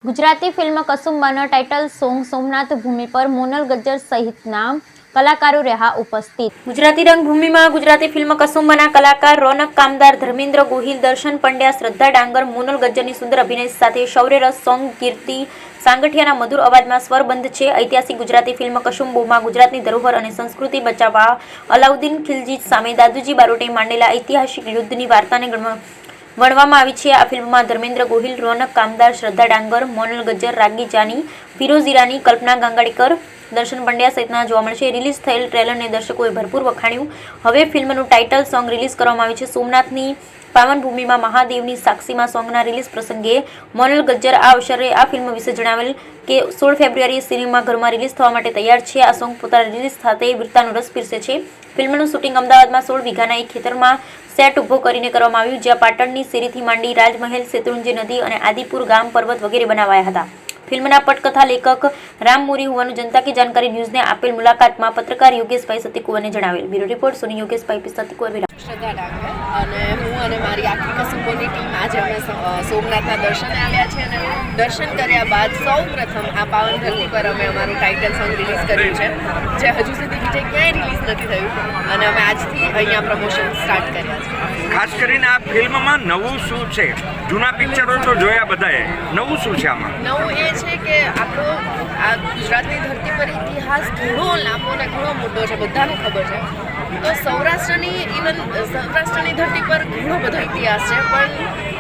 Gujarati film કસુંબાના title song Somnath ભૂમિ પર મોનલ ગજ્જર સહિતના કલાકારો રહ્યા ઉપસ્થિત। ગુજરાતી રંગભૂમિમાં ગુજરાતી ફિલ્મ કસુંબાના કલાકાર રોનક કામદાર, ધર્મેન્દ્ર ગોહિલ, દર્શન પંડ્યા, શ્રદ્ધા ડાંગર, મોનલ ગજ્જરની સુંદર અભિનય સાથે શૌર્ય રસ સોંગ કીર્તિ સાંગઠિયાના મધુર અવાજમાં સ્વરબંધ છે। ઐતિહાસિક ગુજરાતી ફિલ્મ કસુંબોમાં ગુજરાતની ધરોહર અને સંસ્કૃતિ બચાવવા અલાઉદ્દીન ખિલજી સામે દાદુજી બારોટે માંડેલા ઐતિહાસિક યુદ્ધની વાર્તાને વણવામાં આવી છે। આ ફિલ્મમાં ધર્મેન્દ્ર ગોહિલ, રોનક કામદાર, શ્રદ્ધા ડાંગર, મોનલ ગજ્જર, રાગી જાની, ફિરોઝ ઈરાની, કલ્પના ગાંગાડીકર, દર્શન પંડ્યા સહિતના જોવા મળશે। રિલીઝ થયેલ ટ્રેલરને દર્શકોએ ભરપૂર વખાણ્યું। હવે ફિલ્મનું ટાઇટલ સોંગ રિલીઝ કરવામાં આવ્યું છે। સોમનાથની પાવન ભૂમિમાં મહાદેવની સાક્ષીમાં સોંગના રિલીઝ પ્રસંગે મોનલ ગજ્જર આ અવસરે આ ફિલ્મ વિશે જણાવેલ કે 16 ફેબ્રુઆરીએ સિનેમાઘરમાં રિલીઝ થવા માટે તૈયાર છે। આ સોંગ પોતાના રિલીઝ સાથે વીરતાનો રસ પીરસે છે। ફિલ્મનું શૂટિંગ અમદાવાદમાં 16 વીઘાના એક ખેતરમાં સેટ ઊભો કરીને કરવામાં આવ્યું, જ્યાં પાટણની શેરીથી માંડી રાજમહેલ, શેત્રુંજી નદી અને આદિપુર ગામ પર્વત વગેરે બનાવાયા હતા। ફિલ્મના પટકથા લેખક રામ મોરી હોવાનું જનતા કી જાણકારી ન્યૂઝને આપેલ મુલાકાતમાં પત્રકાર યોગેશભાઈ સતીકુવરને જણાવેલ। બ્યુરો રિપોર્ટ સોની યોગેશભાઈ સતીકુવર। શ્રદ્ધા ડાંગર અને હું અને મારી આખી કસુંબોની ટીમ આજે અમે સોમનાથના દર્શને આવ્યા છે અને દર્શન કર્યા બાદ સૌ પ્રથમ આ પાવન ધરતી પર અમે અમારું ટાઇટલ સોંગ રિલીઝ કર્યું છે, જે હજુ સુધી બીજે ક્યાંય રિલીઝ નથી થયું અને અમે આજથી અહીંયા પ્રમોશન સ્ટાર્ટ કર્યા છે। ખાસ કરીને આ ફિલ્મમાં નવું શું છે? જૂના પિક્ચરો તો જોયા બધાએ, નવું શું છે આમાં? નવું એ છે કે આપણો આ ગુજરાતની ધરતી પર ઇતિહાસ ઘણો લાંબો અને ઘણો મોટો છે, બધાને ખબર છે। તો સૌરાષ્ટ્રની ધરતી પર ઘણો બધો ઇતિહાસ છે, પણ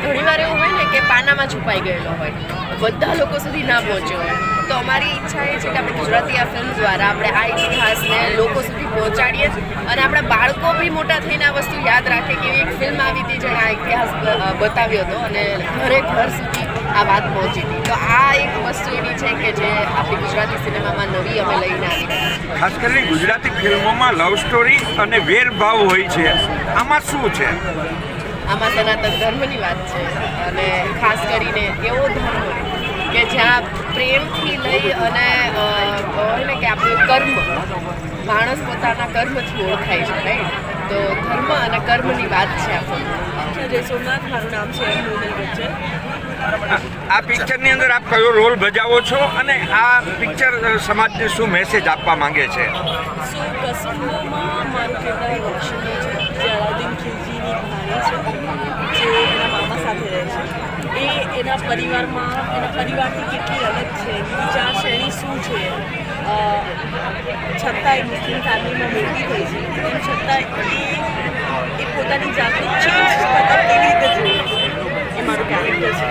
ઘણીવાર એવું હોય ને કે પાનામાં છુપાઈ ગયેલો હોય, બધા લોકો સુધી ના પહોંચ્યો હોય। તો અમારી ઈચ્છા એ છે કે આપણે ગુજરાતી આ ફિલ્મ દ્વારા આપણે આ ઇતિહાસને લોકો સુધી પહોંચાડીએ અને આપણા બાળકો બી મોટા થઈને આ વસ્તુ યાદ રાખે કે એવી એક ફિલ્મ આવી હતી જેણે આ ઇતિહાસ બતાવ્યો હતો અને ઘરે ઘર સુધી આ વાત પહોંચી હતી। તો આ એક વસ્તુ એવી છે કે જે આપણી ગુજરાતી સિનેમામાં નવી અમે લઈને આવી। ખાસ કરીને ગુજરાતી ફિલ્મોમાં લવ સ્ટોરી અને વેરભાવ હોય છે, આમાં શું છે? આમાં સનાતન ધર્મની વાત છે અને ખાસ કરીને એવો ધર્મ કે જ્યાં પ્રેમથી લઈ અને હોય ને કે આપણું કર્મ, માણસ પોતાના કર્મથી ઓળખાય છે, રાઈટ? તો ધર્મ અને કર્મની વાત છે આ ફિલ્મ। જય સોમનાથ, મારું નામ છે મોનલ ગજ્જર। આ પિક્ચરની અંદર આપ કયો રોલ ભજાવો છો અને આ પિક્ચર સમાજને શું મેસેજ આપવા માંગે છે? કસુંબોમાં મારું કિરદાર રોશની છે, જે અલાઉદ્દીન ખિલજીની ભાણી છે, જે એના મામા સાથે રહે છે। એ એના પરિવારથી કેટલી અલગ છે, વિચારશ્રેણી શું છે, છતાં એ મુસ્લિમ ફેમિલીમાં મોટી થઈ છે, તેમ છતાં એ પોતાની જાતને ચેન્જ કરતા કેવી રીતે જોઈએ એ મારું કેરેક્ટર છે।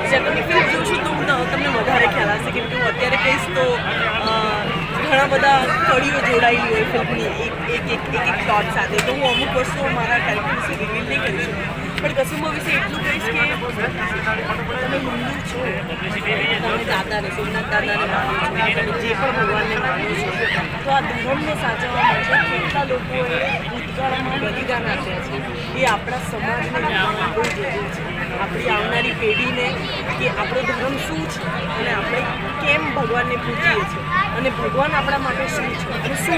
જ્યારે તમે ફિલ્મ જોશો તો તમને વધારે ખ્યાલ આવશે, કેમ કે હું અત્યારે કહીશ તો ઘણા બધા કડીઓ જોડાયેલી હોય ફિલ્મની એક પ્લોટ સાથે, તો હું અમુક વસ્તુઓ મારા કેરેક્ટર વિશે રિવીલ નહીં કરી શકું, પણ કસુંબો વિશે એટલું કહીશ કે તમે હિન્દુ છો, તમે દાદાને, સોમનાથ દાદાને માનો છો, તમે જે પણ ભગવાનને માનો છો, તો આ ધર્મને સાચવવા માટે કેટલા લોકોએ ભૂતકાળમાં બલિદાન આપ્યા છે, એ આપણા સમાજને જાણવા બહુ જરૂરી છે। આપણી આવનારી પેઢીને કે આપણો ધર્મ શું છે અને આપણે કેમ ભગવાનને પૂજીએ છીએ અને ભગવાન આપણા માટે શું છે અને શું